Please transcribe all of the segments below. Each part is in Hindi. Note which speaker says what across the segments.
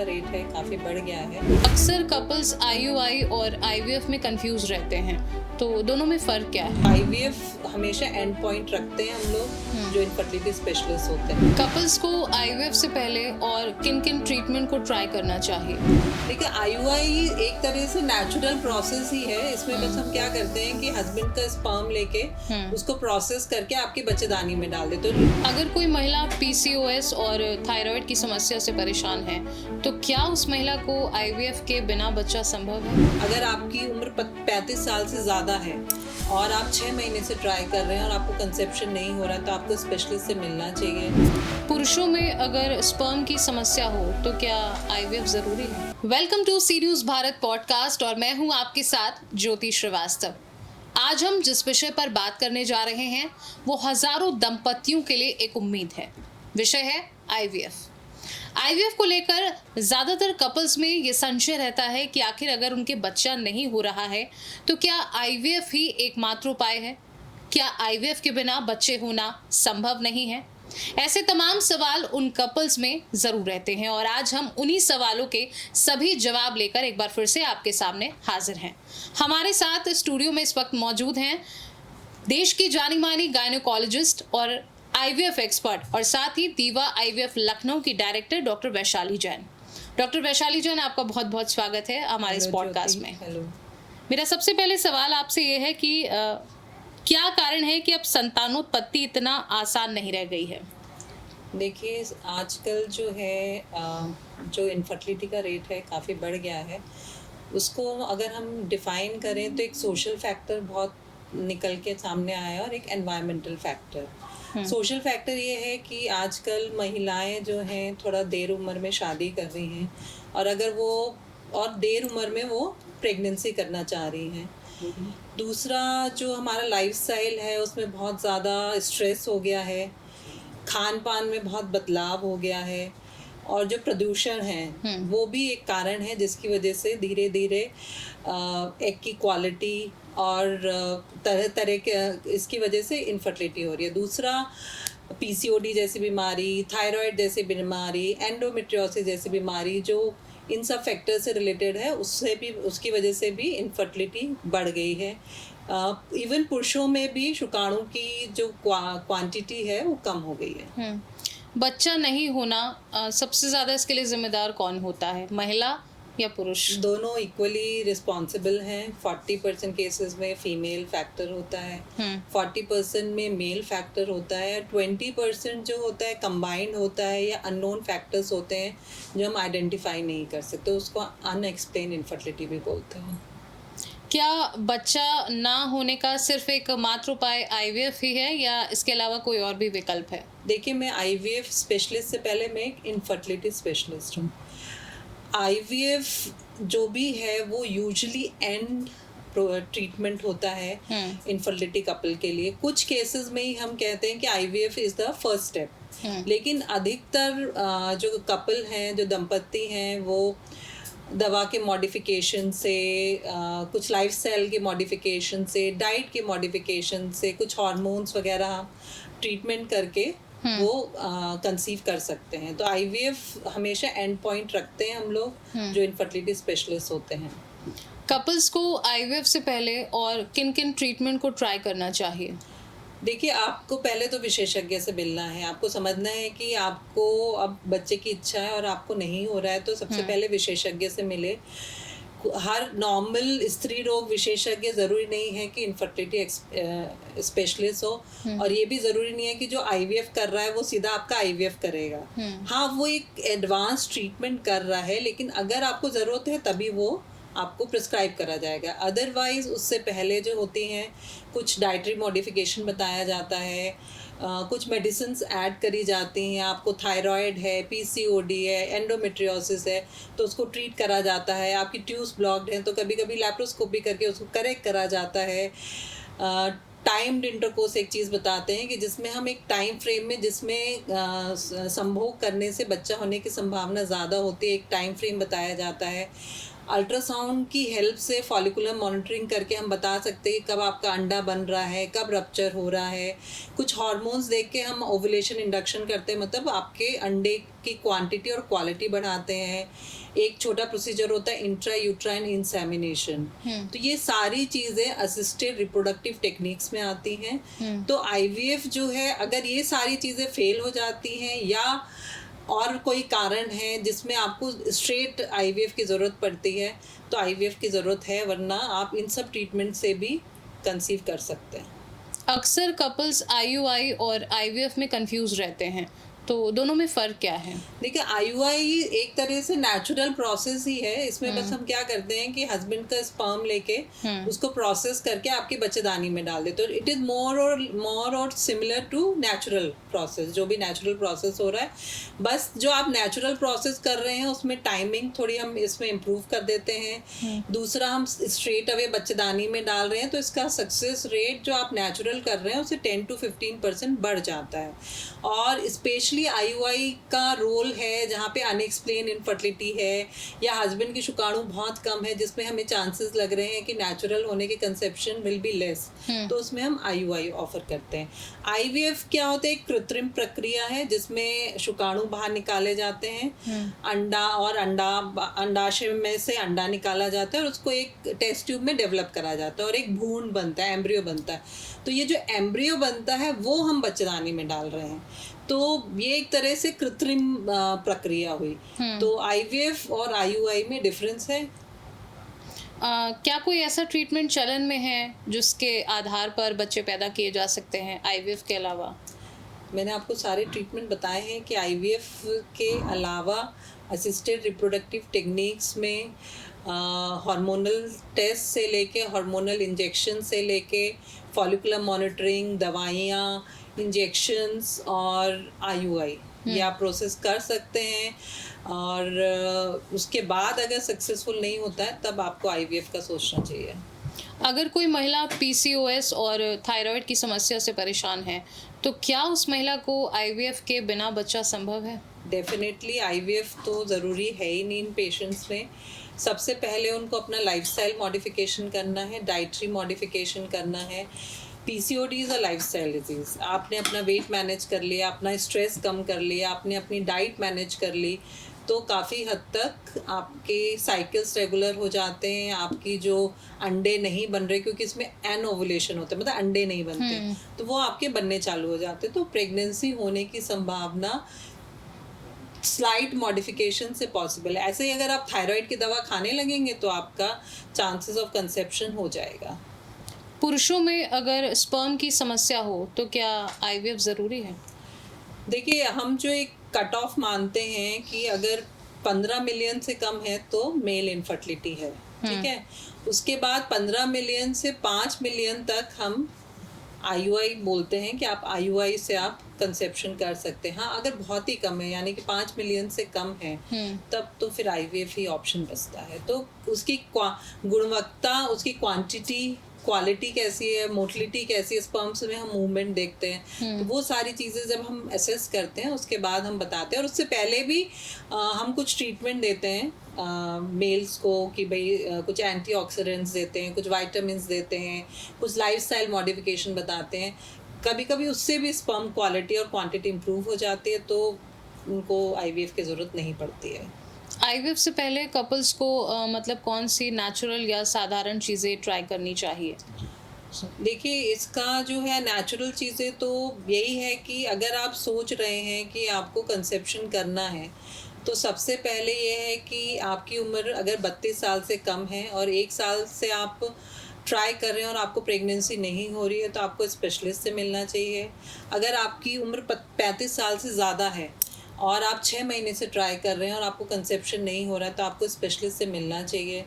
Speaker 1: का रेट है काफ़ी बढ़ गया है।
Speaker 2: अक्सर कपल्स आईयूआई और आईवीएफ में कंफ्यूज रहते हैं, तो दोनों में फ़र्क क्या है?
Speaker 1: आईवीएफ हमेशा एंड पॉइंट रखते हैं हम लोग जो इनफर्टिलिटी स्पेशलिस्ट होते हैं।
Speaker 2: कपल्स को आईवीएफ से पहले और किन किन ट्रीटमेंट को ट्राई करना चाहिए?
Speaker 1: देखिए आईयूआई एक तरह से नेचुरल प्रोसेस ही है। इसमें बस हम क्या करते हैं कि हस्बैंड का स्पर्म लेके उसको प्रोसेस करके आपकी बच्चेदानी में डाल देते हैं।
Speaker 2: अगर कोई महिला पीसीओएस और थायराइड की समस्या से परेशान है, तो क्या उस महिला को आईवीएफ के बिना बच्चा संभव है?
Speaker 1: अगर आपकी उम्र 35 साल से ज़्यादा है और आप 6 महीने से ट्राई कर रहे हैं और आपको कंसेप्शन नहीं हो रहा, तो आपको स्पेशलिस्ट से मिलना चाहिए।
Speaker 2: पुरुषों में अगर स्पर्म की समस्या हो तो क्या आईवीएफ जरूरी है? Welcome to Zee News Bharat podcast और मैं हूं आपके साथ ज्योति श्रीवास्तव। आज हम जिस विषय पर बात करने जा रहे हैं वो हजारों दंपतियों के लिए एक उम्मीद है। विषय है आईवीएफ। आईवीएफ को लेकर ज़्यादातर कपल्स में ये संशय रहता है कि आखिर अगर उनके बच्चा नहीं हो रहा है तो क्या आईवीएफ ही एकमात्र उपाय है? क्या आईवीएफ के बिना बच्चे होना संभव नहीं है? ऐसे तमाम सवाल उन कपल्स में ज़रूर रहते हैं और आज हम उन्हीं सवालों के सभी जवाब लेकर एक बार फिर से आपके सामने हाजिर हैं। हमारे साथ स्टूडियो में इस वक्त मौजूद हैं देश की जानी मानी गायनोकोलॉजिस्ट और आईवीएफ एक्सपर्ट और साथ ही दीवा आईवीएफ लखनऊ की director doctor Vaishali Jain. Doctor Vaishali Jain, आपका बहुत बहुत स्वागत है हमारे इस पॉडकास्ट में।
Speaker 1: हेलो।
Speaker 2: मेरा सबसे पहले सवाल आपसे ये है कि क्या कारण है कि अब संतानोत्पत्ति इतना आसान नहीं रह गई है?
Speaker 1: देखिए आजकल जो है जो इनफर्टिलिटी का रेट है काफ़ी बढ़ गया है। उसको अगर हम डिफ़ाइन करें तो एक सोशल फैक्टर बहुत निकल के सामने आया और एक एनवायरमेंटल फैक्टर। सोशल फैक्टर ये है कि आजकल महिलाएं जो हैं थोड़ा देर उम्र में शादी कर रही हैं और अगर वो और देर उम्र में वो प्रेगनेंसी करना चाह रही हैं। दूसरा जो हमारा लाइफस्टाइल है उसमें बहुत ज़्यादा स्ट्रेस हो गया है, खान पान में बहुत बदलाव हो गया है और जो प्रदूषण है वो भी एक कारण है जिसकी वजह से धीरे धीरे एग की क्वालिटी और तरह तरह के इसकी वजह से इनफर्टिलिटी हो रही है। दूसरा पीसीओडी जैसी बीमारी, थायराइड जैसी बीमारी, एंडोमेट्रियोसिस जैसी बीमारी जो इन सब फैक्टर से रिलेटेड है, उससे भी उसकी वजह से भी इनफर्टिलिटी बढ़ गई है। इवन पुरुषों में भी शुक्राणु की जो क्वांटिटी है वो कम हो गई है।
Speaker 2: बच्चा नहीं होना सबसे ज़्यादा इसके लिए जिम्मेदार कौन होता है, महिला या पुरुष?
Speaker 1: दोनों इक्वली रिस्पॉन्सिबल हैं। 40% केसेस में फीमेल फैक्टर होता है, 40% में मेल फैक्टर होता है, 20% जो होता है कंबाइंड होता है या अननोन फैक्टर्स होते हैं जो हम आइडेंटिफाई नहीं कर सकते। उसको अनएक्सप्लेन इनफर्टिलिटी भी बोलते हैं।
Speaker 2: क्या बच्चा ना होने का सिर्फ एक मात्र उपाय आईवीएफ ही है या इसके अलावा कोई और भी विकल्प है?
Speaker 1: देखिए मैं आईवीएफ स्पेशलिस्ट से पहले मैं एक इनफर्टिलिटी स्पेशलिस्ट हूँ। आईवीएफ जो भी है वो यूजुअली एंड ट्रीटमेंट होता है इनफर्टिलिटी कपल के लिए। कुछ केसेस में ही हम कहते हैं कि IVF is the first step, लेकिन अधिकतर जो कपल हैं, जो दंपति हैं, वो दवा के मॉडिफिकेशन से, कुछ लाइफस्टाइल के मॉडिफिकेशन से, डाइट के मॉडिफिकेशन से, कुछ हार्मोन्स वगैरह ट्रीटमेंट करके वो कंसीव कर सकते हैं। तो आईवीएफ हमेशा एंड पॉइंट रखते हैं हम लोग जो इनफर्टिलिटी स्पेशलिस्ट होते हैं।
Speaker 2: कपल्स को आईवीएफ से पहले और किन किन ट्रीटमेंट को ट्राई करना चाहिए?
Speaker 1: देखिए आपको पहले तो विशेषज्ञ से मिलना है। आपको समझना है कि आपको अब बच्चे की इच्छा है और आपको नहीं हो रहा है, तो सबसे पहले विशेषज्ञ से मिले। हर नॉर्मल स्त्री रोग विशेषज्ञ ज़रूरी नहीं है कि इनफर्टिलिटी स्पेशलिस्ट हो और ये भी ज़रूरी नहीं है कि जो आईवीएफ कर रहा है वो सीधा आपका आईवीएफ करेगा। हाँ, वो एक एडवांस ट्रीटमेंट कर रहा है, लेकिन अगर आपको ज़रूरत है तभी वो आपको प्रिस्क्राइब करा जाएगा। अदरवाइज उससे पहले जो होती हैं कुछ डाइटरी मॉडिफिकेशन बताया जाता है, कुछ मेडिसिन्स ऐड करी जाती हैं। आपको थायराइड है, पीसीओडी है, एंडोमेट्रियोसिस है, तो उसको ट्रीट करा जाता है। आपकी ट्यूब्स ब्लॉक्ड हैं तो कभी कभी लैप्रोस्कोपी करके उसको करेक्ट करा जाता है। टाइम्ड इंटरकोर्स एक चीज़ बताते हैं कि जिसमें हम एक टाइम फ्रेम में जिसमें संभोग करने से बच्चा होने की संभावना ज़्यादा होती है, एक टाइम फ्रेम बताया जाता है। अल्ट्रासाउंड की हेल्प से फॉलिकुलर मॉनिटरिंग करके हम बता सकते हैं कब आपका अंडा बन रहा है, कब रप्चर हो रहा है। कुछ हार्मोन्स देख के हम ओवुलेशन इंडक्शन करते हैं, मतलब आपके अंडे की क्वांटिटी और क्वालिटी बढ़ाते हैं। एक छोटा प्रोसीजर होता है इंट्रा यूट्राइन इंसेमिनेशन। तो ये सारी चीज़ें असिस्टेड रिप्रोडक्टिव टेक्निक्स में आती हैं। तो आईवीएफ जो है, अगर ये सारी चीज़ें फेल हो जाती हैं या और कोई कारण है जिसमें आपको स्ट्रेट आईवीएफ की ज़रूरत पड़ती है, तो आईवीएफ की ज़रूरत है, वरना आप इन सब ट्रीटमेंट से भी कंसीव कर सकते हैं।
Speaker 2: अक्सर कपल्स आईयूआई और आईवीएफ में कंफ्यूज रहते हैं, तो दोनों में फ़र्क क्या है?
Speaker 1: देखिए, आईयूआई एक तरह से नेचुरल प्रोसेस ही है। इसमें बस हम क्या करते हैं कि हस्बैंड का स्पर्म लेके उसको प्रोसेस करके आपकी बच्चेदानी में डाल देते हैं। इट इज़ मोर और सिमिलर टू नेचुरल प्रोसेस, जो भी नेचुरल प्रोसेस हो रहा है। बस जो आप नेचुरल प्रोसेस कर रहे हैं उसमें टाइमिंग थोड़ी हम इसमें इम्प्रूव कर देते हैं। दूसरा, हम स्ट्रेट अवे बच्चेदानी में डाल रहे हैं, तो इसका सक्सेस रेट जो आप नेचुरल कर रहे हैं उससे 10 to 15% बढ़ जाता है। और स्पेशली आईयूआई का रोल है जहाँ पे अनएक्सप्लेन इनफर्टिलिटी है या हस्बैंड की शुक्राणु बहुत कम है, जिसमें हमें चांसेस लग रहे हैं कि नेचुरल होने के कंसेप्शन विल बी लेस, तो उसमें हम आईयूआई ऑफर करते हैं। आईवीएफ क्या होता है? एक कृत्रिम प्रक्रिया है जिसमें शुक्राणु बाहर निकाले जाते हैं, अंडा और अंडाशय में से अंडा निकाला जाता है और उसको एक टेस्ट ट्यूब में डेवलप करा जाता है और एक भ्रूण बनता है, एम्ब्रियो बनता है। तो ये जो एम्ब्रियो बनता है वो हम बच्चेदानी में डाल रहे हैं। तो ये एक तरह से कृत्रिम प्रक्रिया हुई। तो आईवीएफ और आईयूआई में डिफरेंस है।
Speaker 2: क्या कोई ऐसा ट्रीटमेंट चलन में है जिसके आधार पर बच्चे पैदा किए जा सकते हैं आईवीएफ के अलावा?
Speaker 1: मैंने आपको सारे ट्रीटमेंट बताए हैं कि आईवीएफ के अलावा असिस्टेड रिप्रोडक्टिव टेक्निक्स में हार्मोनल टेस्ट से लेके हार्मोनल इंजेक्शन से लेके फॉलिकुलर मॉनिटरिंग, दवाइयाँ, इंजेक्शंस और आईयूआई ये आप प्रोसेस कर सकते हैं। और उसके बाद अगर सक्सेसफुल नहीं होता है तब आपको आईवीएफ का सोचना चाहिए।
Speaker 2: अगर कोई महिला पीसीओएस और थायराइड की समस्या से परेशान है, तो क्या उस महिला को आईवीएफ के बिना बच्चा संभव है?
Speaker 1: डेफिनेटली आईवीएफ तो ज़रूरी है ही नहीं इन पेशेंट्स में। सबसे पहले उनको अपना लाइफस्टाइल मॉडिफिकेशन करना है, डाइटरी मॉडिफिकेशन करना है। PCOD is a lifestyle disease. आपने अपना वेट मैनेज कर लिया, अपना स्ट्रेस कम कर लिया, आपने अपनी डाइट मैनेज कर ली, तो काफ़ी हद तक आपके साइकिल्स रेगुलर हो जाते हैं। आपकी जो अंडे नहीं बन रहे, क्योंकि इसमें एनओवुलेशन होता है, मतलब अंडे नहीं बनते, तो वो आपके बनने चालू हो जाते हैं। तो प्रेगनेंसी होने की संभावना स्लाइट मॉडिफिकेशन से पॉसिबल है। ऐसे ही अगर आप थायराइड की दवा खाने लगेंगे तो आपका चांसेस ऑफ कंसेप्शन हो जाएगा।
Speaker 2: पुरुषों में अगर स्पर्म की समस्या हो तो क्या आईवीएफ ज़रूरी है?
Speaker 1: देखिए, हम जो एक कट ऑफ मानते हैं कि अगर 15 मिलियन से कम है तो मेल इनफर्टिलिटी है, ठीक है। उसके बाद 15 मिलियन से 5 मिलियन तक हम आईयूआई बोलते हैं कि आप आईयूआई से आप कंसेप्शन कर सकते हैं। हाँ, अगर बहुत ही कम है, यानी कि 5 मिलियन से कम है, तब तो फिर आईवीएफ ही ऑप्शन बचता है। तो उसकी गुणवत्ता, उसकी क्वांटिटी, क्वालिटी कैसी है, मोटिलिटी कैसी है, स्पर्म्स में हम मूवमेंट देखते हैं, तो वो सारी चीज़ें जब हम असेस करते हैं उसके बाद हम बताते हैं। और उससे पहले भी हम कुछ ट्रीटमेंट देते हैं मेल्स को कि भाई कुछ एंटीऑक्सीडेंट्स देते हैं, कुछ वाइटामिन्स देते हैं, कुछ लाइफस्टाइल मॉडिफिकेशन बताते हैं। कभी कभी उससे भी स्पर्म क्वालिटी और क्वांटिटी इम्प्रूव हो जाती है, तो उनको आईवीएफ की ज़रूरत नहीं पड़ती है।
Speaker 2: आईवीएफ से पहले कपल्स को मतलब कौन सी नेचुरल या साधारण चीज़ें ट्राई करनी चाहिए?
Speaker 1: देखिए, इसका जो है नेचुरल चीज़ें तो यही है कि अगर आप सोच रहे हैं कि आपको कंसेप्शन करना है, तो सबसे पहले ये है कि आपकी उम्र अगर 32 साल से कम है और 1 साल से आप ट्राई कर रहे हैं और आपको प्रेगनेंसी नहीं हो रही है, तो आपको स्पेशलिस्ट से मिलना चाहिए। अगर आपकी उम्र 35 साल से ज़्यादा है और आप 6 महीने से ट्राई कर रहे हैं और आपको कंसेप्शन नहीं हो रहा है, तो आपको स्पेशलिस्ट से मिलना चाहिए।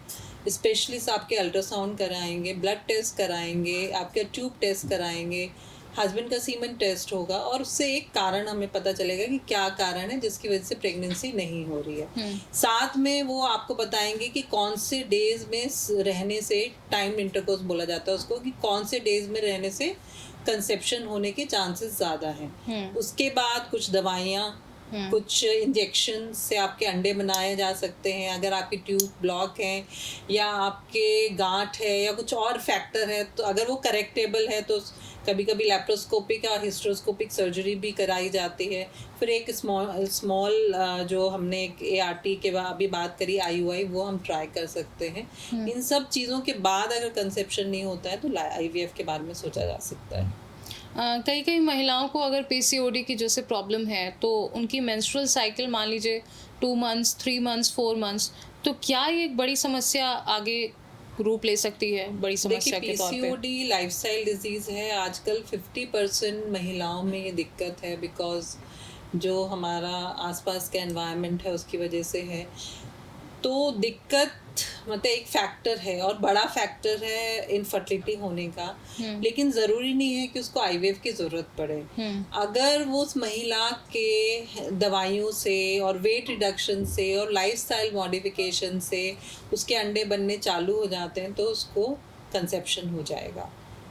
Speaker 1: स्पेशलिस्ट आपके अल्ट्रासाउंड कराएंगे, ब्लड टेस्ट कराएंगे, आपके ट्यूब टेस्ट कराएंगे, हस्बैंड का सीमन टेस्ट होगा और उससे एक कारण हमें पता चलेगा कि क्या कारण है जिसकी वजह से प्रेगनेंसी नहीं हो रही है। साथ में वो आपको बताएंगे कि कौन से डेज में रहने से, टाइम इंटरकोर्स बोला जाता है उसको, कि कौन से डेज में रहने से कंसेप्शन होने के चांसेस ज़्यादा हैं। उसके बाद कुछ दवाइयाँ कुछ इंजेक्शन से आपके अंडे बनाए जा सकते हैं। अगर आपकी ट्यूब ब्लॉक है या आपके गांठ है या कुछ और फैक्टर है, तो अगर वो करेक्टेबल है तो कभी कभी लैप्रोस्कोपिक और हिस्ट्रोस्कोपिक सर्जरी भी कराई जाती है। फिर एक स्मॉल जो हमने एक ART के अभी बात करी, IUI, वो हम ट्राई कर सकते हैं। इन सब चीज़ों के बाद अगर कंसेप्शन नहीं होता है तो IVF के बारे में सोचा जा सकता है।
Speaker 2: कई कई महिलाओं को अगर PCOD की जैसे प्रॉब्लम है तो उनकी मेंस्ट्रुअल साइकिल मान लीजिए 2 मंथ्स, 3 मंथ्स, 4 मंथ्स, तो क्या ये एक बड़ी समस्या आगे रूप ले सकती है, बड़ी समस्या के तौर पे?
Speaker 1: PCOD लाइफस्टाइल डिजीज़ है। आजकल 50% महिलाओं में ये दिक्कत है, बिकॉज जो हमारा आसपास का एनवायरनमेंट है उसकी वजह से है। तो दिक्कत मतलब एक फैक्टर है और बड़ा फैक्टर है इनफर्टिलिटी होने का, लेकिन ज़रूरी नहीं है कि उसको IVF की ज़रूरत पड़े। अगर वो उस महिला के दवाइयों से और वेट रिडक्शन से और लाइफस्टाइल मॉडिफिकेशन से उसके अंडे बनने चालू हो जाते हैं तो उसको कंसेप्शन हो जाएगा।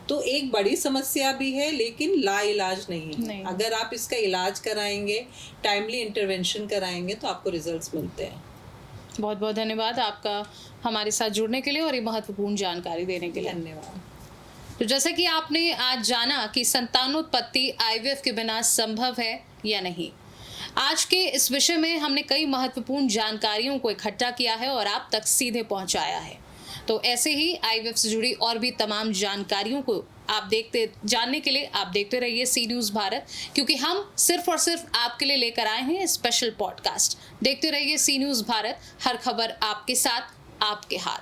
Speaker 1: तो एक बड़ी समस्या भी है, लेकिन लाइलाज नहीं। अगर आप इसका इलाज कराएंगे, टाइमली इंटरवेंशन कराएंगे तो आपको रिजल्ट्स मिलते हैं।
Speaker 2: बहुत बहुत धन्यवाद आपका हमारे साथ जुड़ने के लिए और ये महत्वपूर्ण जानकारी देने के लिए।
Speaker 1: धन्यवाद।
Speaker 2: तो जैसा कि आपने आज जाना कि संतानोत्पत्ति IVF के बिना संभव है या नहीं, आज के इस विषय में हमने कई महत्वपूर्ण जानकारियों को इकट्ठा किया है और आप तक सीधे पहुंचाया है। तो ऐसे ही IVF से जुड़ी और भी तमाम जानकारियों को आप जानने के लिए आप देखते रहिए सी न्यूज़ भारत, क्योंकि हम सिर्फ और सिर्फ आपके लिए लेकर आए हैं स्पेशल पॉडकास्ट। देखते रहिए सी न्यूज़ भारत, हर खबर आपके साथ, आपके हाथ।